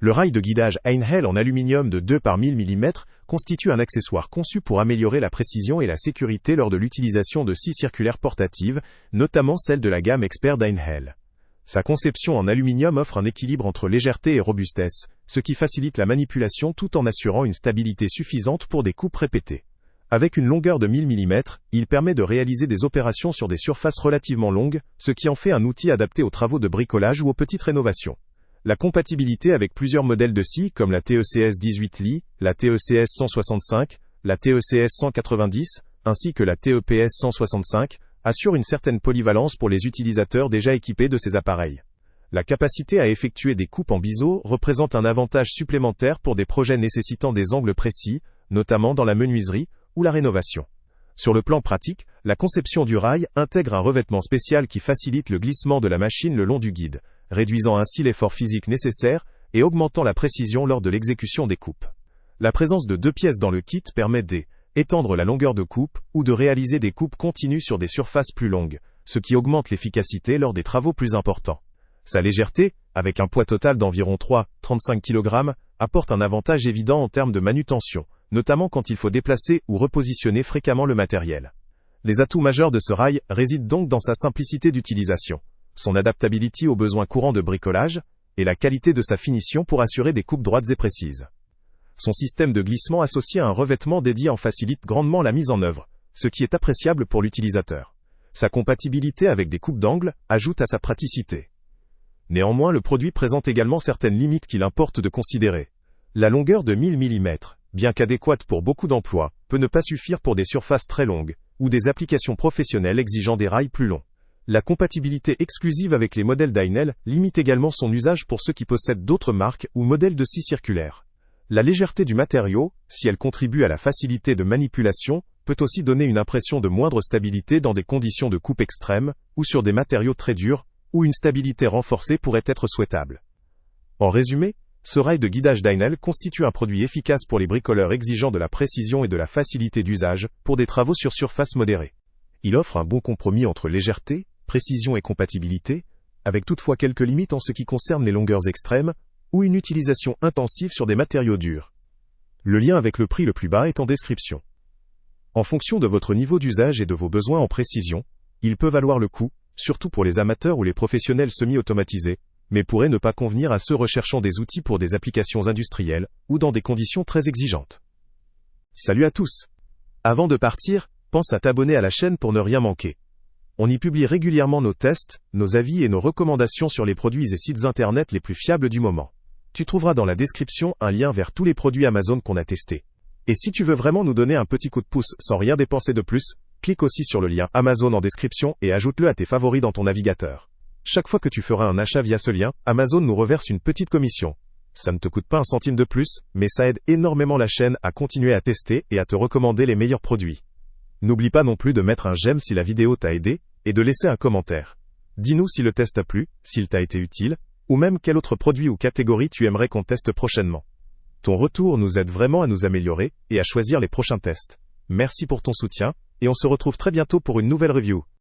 Le rail de guidage Einhell en aluminium de 2 par 1000 mm constitue un accessoire conçu pour améliorer la précision et la sécurité lors de l'utilisation de scies circulaires portatives, notamment celle de la gamme Expert d'Einhell. Sa conception en aluminium offre un équilibre entre légèreté et robustesse, ce qui facilite la manipulation tout en assurant une stabilité suffisante pour des coupes répétées. Avec une longueur de 1000 mm, il permet de réaliser des opérations sur des surfaces relativement longues, ce qui en fait un outil adapté aux travaux de bricolage ou aux petites rénovations. La compatibilité avec plusieurs modèles de scies comme la TECS 18 Li, la TECS 165, la TECS 190, ainsi que la TEPS 165, assure une certaine polyvalence pour les utilisateurs déjà équipés de ces appareils. La capacité à effectuer des coupes en biseau représente un avantage supplémentaire pour des projets nécessitant des angles précis, notamment dans la menuiserie ou la rénovation. Sur le plan pratique, la conception du rail intègre un revêtement spécial qui facilite le glissement de la machine le long du guide, réduisant ainsi l'effort physique nécessaire et augmentant la précision lors de l'exécution des coupes. La présence de 2 pièces dans le kit permet d'étendre la longueur de coupe ou de réaliser des coupes continues sur des surfaces plus longues, ce qui augmente l'efficacité lors des travaux plus importants. Sa légèreté, avec un poids total d'environ 3,35 kg, apporte un avantage évident en termes de manutention, notamment quand il faut déplacer ou repositionner fréquemment le matériel. Les atouts majeurs de ce rail résident donc dans sa simplicité d'utilisation, son adaptabilité aux besoins courants de bricolage, et la qualité de sa finition pour assurer des coupes droites et précises. Son système de glissement associé à un revêtement dédié en facilite grandement la mise en œuvre, ce qui est appréciable pour l'utilisateur. Sa compatibilité avec des coupes d'angle ajoute à sa praticité. Néanmoins, le produit présente également certaines limites qu'il importe de considérer. La longueur de 1000 mm, bien qu'adéquate pour beaucoup d'emplois, peut ne pas suffire pour des surfaces très longues, ou des applications professionnelles exigeant des rails plus longs. La compatibilité exclusive avec les modèles d'Einhell limite également son usage pour ceux qui possèdent d'autres marques ou modèles de scies circulaires. La légèreté du matériau, si elle contribue à la facilité de manipulation, peut aussi donner une impression de moindre stabilité dans des conditions de coupe extrêmes, ou sur des matériaux très durs, où une stabilité renforcée pourrait être souhaitable. En résumé, ce rail de guidage d'Einhell constitue un produit efficace pour les bricoleurs exigeant de la précision et de la facilité d'usage, pour des travaux sur surface modérée. Il offre un bon compromis entre légèreté, précision et compatibilité, avec toutefois quelques limites en ce qui concerne les longueurs extrêmes, ou une utilisation intensive sur des matériaux durs. Le lien avec le prix le plus bas est en description. En fonction de votre niveau d'usage et de vos besoins en précision, il peut valoir le coup, surtout pour les amateurs ou les professionnels semi-automatisés, mais pourrait ne pas convenir à ceux recherchant des outils pour des applications industrielles, ou dans des conditions très exigeantes. Salut à tous! Avant de partir, pense à t'abonner à la chaîne pour ne rien manquer. On y publie régulièrement nos tests, nos avis et nos recommandations sur les produits et sites internet les plus fiables du moment. Tu trouveras dans la description un lien vers tous les produits Amazon qu'on a testés. Et si tu veux vraiment nous donner un petit coup de pouce sans rien dépenser de plus, clique aussi sur le lien Amazon en description et ajoute-le à tes favoris dans ton navigateur. Chaque fois que tu feras un achat via ce lien, Amazon nous reverse une petite commission. Ça ne te coûte pas un centime de plus, mais ça aide énormément la chaîne à continuer à tester et à te recommander les meilleurs produits. N'oublie pas non plus de mettre un j'aime si la vidéo t'a aidé, et de laisser un commentaire. Dis-nous si le test t'a plu, s'il t'a été utile, ou même quel autre produit ou catégorie tu aimerais qu'on teste prochainement. Ton retour nous aide vraiment à nous améliorer, et à choisir les prochains tests. Merci pour ton soutien, et on se retrouve très bientôt pour une nouvelle review.